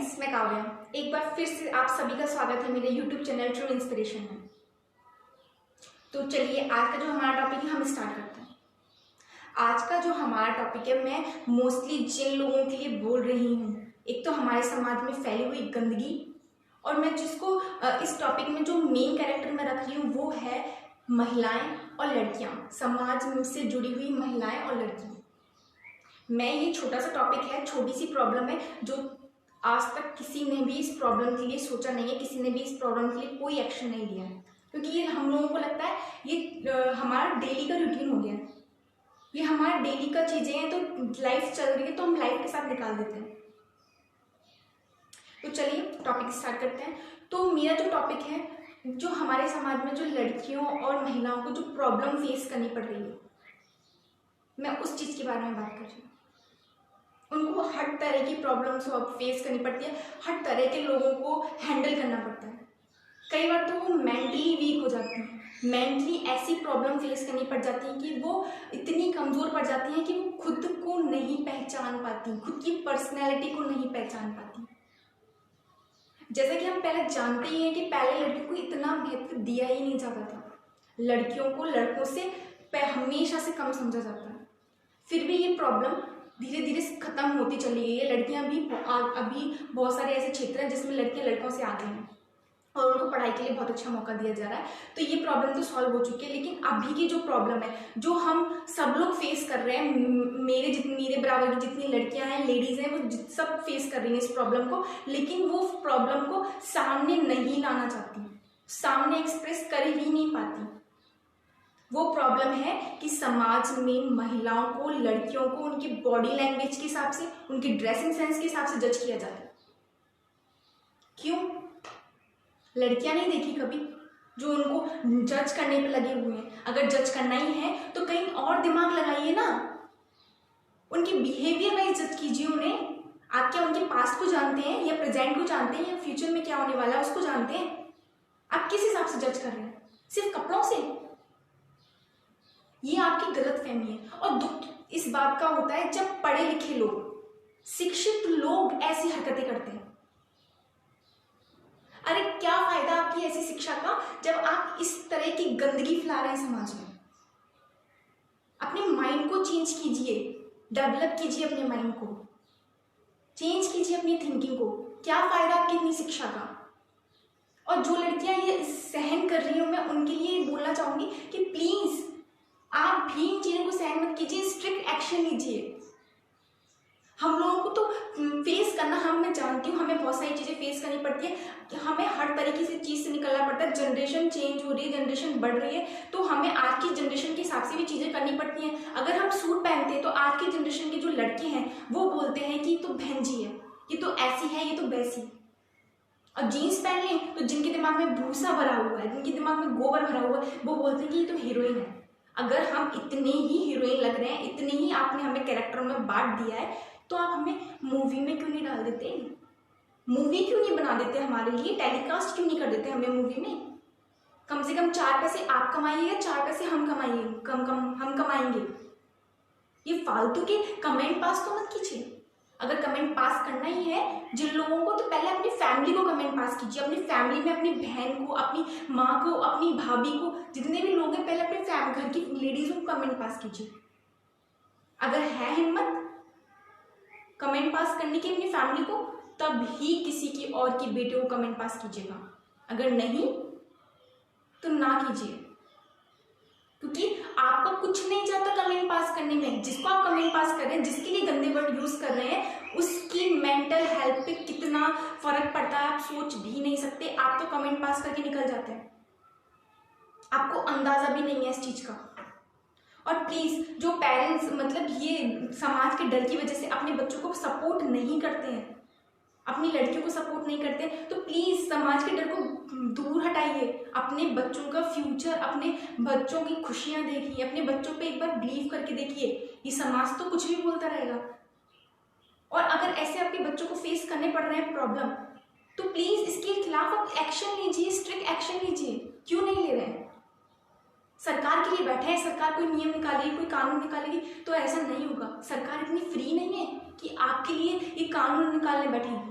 Friends, मैं काव्या। एक बार फिर से आप सभी का स्वागत है मेरे YouTube चैनल ट्रू इंस्पिरेशन में। तो चलिए आज का जो हमारा टॉपिक है हम स्टार्ट करते हैं। आज का जो हमारा टॉपिक है मैं मोस्टली जिन लोगों के लिए बोल रही हूँ, एक तो हमारे समाज में फैली हुई गंदगी, और मैं जिसको इस टॉपिक में जो मेन कैरेक्टर में रख रही हूँ वो है महिलाएं और लड़कियाँ, समाज से जुड़ी हुई महिलाएं और लड़कियाँ। मैं ये छोटा सा टॉपिक है, छोटी सी प्रॉब्लम है जो आज तक किसी ने भी इस प्रॉब्लम के लिए सोचा नहीं है, किसी ने भी इस प्रॉब्लम के लिए कोई एक्शन नहीं लिया है, क्योंकि ये हम लोगों को लगता है ये हमारा डेली का रूटीन हो गया है, ये हमारा डेली का चीज़ें हैं, तो लाइफ चल रही है तो हम लाइफ के साथ निकाल देते हैं। तो चलिए टॉपिक स्टार्ट करते हैं। तो मेरा जो टॉपिक है, जो हमारे समाज में जो लड़कियों और महिलाओं को जो प्रॉब्लम फेस करनी पड़ रही है, मैं उस चीज़ के बारे में बात कर रही हूँ। उनको हर तरह की प्रॉब्लम्स फेस करनी पड़ती है, हर तरह के लोगों को हैंडल करना पड़ता है। कई बार तो वो मेंटली वीक हो जाती हैं, मेंटली ऐसी प्रॉब्लम फेस करनी पड़ जाती है कि वो इतनी कमज़ोर पड़ जाती हैं कि वो खुद को नहीं पहचान पाती, खुद की पर्सनैलिटी को नहीं पहचान पाती। जैसे कि हम पहले जानते ही हैं कि पहले लड़कियों को इतना महत्व दिया ही नहीं जाता था, लड़कियों को लड़कों से हमेशा से कम समझा जाता है। फिर भी ये प्रॉब्लम धीरे धीरे खत्म होती चली गई है। लड़कियां भी अभी बहुत सारे ऐसे क्षेत्र हैं जिसमें लड़कियां लड़कों से आगे हैं और उनको पढ़ाई के लिए बहुत अच्छा मौका दिया जा रहा है। तो ये प्रॉब्लम तो सॉल्व हो चुकी है, लेकिन अभी की जो प्रॉब्लम है जो हम सब लोग फेस कर रहे हैं, मेरे बराबर की जितनी लड़कियां हैं, लेडीज हैं, वो सब फेस कर रही हैं इस प्रॉब्लम को, लेकिन वो प्रॉब्लम को सामने नहीं लाना चाहती, सामने एक्सप्रेस कर ही नहीं पाती। वो प्रॉब्लम है कि समाज में महिलाओं को, लड़कियों को उनकी बॉडी लैंग्वेज के हिसाब से, उनकी ड्रेसिंग सेंस के हिसाब से जज किया जाता है। क्यों? लड़कियां नहीं देखी कभी जो उनको जज करने पे लगे हुए हैं? अगर जज करना ही है तो कहीं और दिमाग लगाइए ना, उनके बिहेवियर वाइज जज कीजिए उन्हें। आप क्या उनके पास्ट को जानते हैं या प्रेजेंट को जानते हैं या फ्यूचर में क्या होने वाला है उसको जानते हैं? आप किस हिसाब से जज कर रहे हैं? सिर्फ कपड़ों से? ये आपकी गलतफहमी है। और दुख इस बात का होता है जब पढ़े लिखे लोग, शिक्षित लोग ऐसी हरकतें करते हैं। अरे क्या फायदा आपकी ऐसी शिक्षा का जब आप इस तरह की गंदगी फैला रहे हैं समाज में? अपने माइंड को चेंज कीजिए, डेवलप कीजिए, अपने माइंड को चेंज कीजिए, अपनी थिंकिंग को। क्या फायदा आपकी इतनी शिक्षा का? और जो लड़कियां ये सहन कर रही हूं, मैं उनके लिए बोलना चाहूंगी कि प्लीज आप भी इन चीज़ों को सहन मत कीजिए, स्ट्रिक्ट एक्शन लीजिए। हम लोगों को तो फेस करना, मैं जानती हूँ हमें बहुत सारी चीज़ें फेस करनी पड़ती है, कि हमें हर तरीके से चीज़ से निकलना पड़ता है। जनरेशन चेंज हो रही है, जनरेशन बढ़ रही है, तो हमें आज की जनरेशन के हिसाब से भी चीज़ें करनी पड़ती हैं। अगर हम सूट पहनते हैं तो आज की जनरेशन के जो लड़के हैं वो बोलते हैं कि ये तो बहन जी है, ये तो ऐसी है, ये तो वैसी। और जीन्स पहन लें तो जिनके दिमाग में भूसा भरा हुआ है, जिनके दिमाग में गोबर भरा हुआ है, वो बोलते हैं कि ये तो हीरोइन है। अगर हम इतने ही हीरोइन लग रहे हैं, इतने ही आपने हमें कैरेक्टर में बांट दिया है, तो आप हमें मूवी में क्यों नहीं डाल देते? मूवी क्यों नहीं बना देते हमारे लिए? टेलीकास्ट क्यों नहीं कर देते हमें मूवी में? कम से कम 4 पैसे आप कमाइए, 4 पैसे हम कमाइए, हम कमाएंगे। ये फालतू के कमेंट पास तो मत कीजिए। अगर कमेंट पास करना ही है जिन लोगों को, तो पहले अपनी फैमिली को कमेंट पास कीजिए। अपनी फैमिली में अपनी बहन को, अपनी माँ को, अपनी भाभी को, जितने भी लोग हैं, पहले अपने घर की लेडीज़ों को कमेंट पास कीजिए। अगर है हिम्मत कमेंट पास करने की अपनी फैमिली को, तब ही किसी की और की बेटे को कमेंट पास कीजिएगा। अगर नहीं तो ना कीजिए, क्योंकि आपका कुछ नहीं जाता कमेंट पास करने में। जिसको आप कमेंट पास कर रहे हैं, जिसके लिए गंदे वर्ड यूज कर रहे हैं, उसकी मेंटल हेल्थ पे कितना फर्क पड़ता है आप सोच भी नहीं सकते। आप तो कमेंट पास करके निकल जाते हैं, आपको अंदाजा भी नहीं है इस चीज का। और प्लीज जो पेरेंट्स ये समाज के डर की वजह से अपने बच्चों को सपोर्ट नहीं करते हैं, अपनी लड़कियों को सपोर्ट नहीं करते, तो प्लीज समाज के डर को दूर हटाइए। अपने बच्चों का फ्यूचर, अपने बच्चों की खुशियां देखिए, अपने बच्चों पे एक बार बिलीव करके देखिए। ये समाज तो कुछ भी बोलता रहेगा। और अगर ऐसे आपके बच्चों को फेस करने पड़ रहे हैं प्रॉब्लम, तो प्लीज इसके खिलाफ आप एक्शन लीजिए, स्ट्रिक्ट एक्शन लीजिए। क्यों नहीं ले रहे हैं? सरकार के लिए बैठे हैं, सरकार कोई नियम निकालेगी, कोई कानून निकालेगी, तो ऐसा नहीं होगा। सरकार इतनी फ्री नहीं है कि आपके लिए ये कानून निकालने बैठेगी।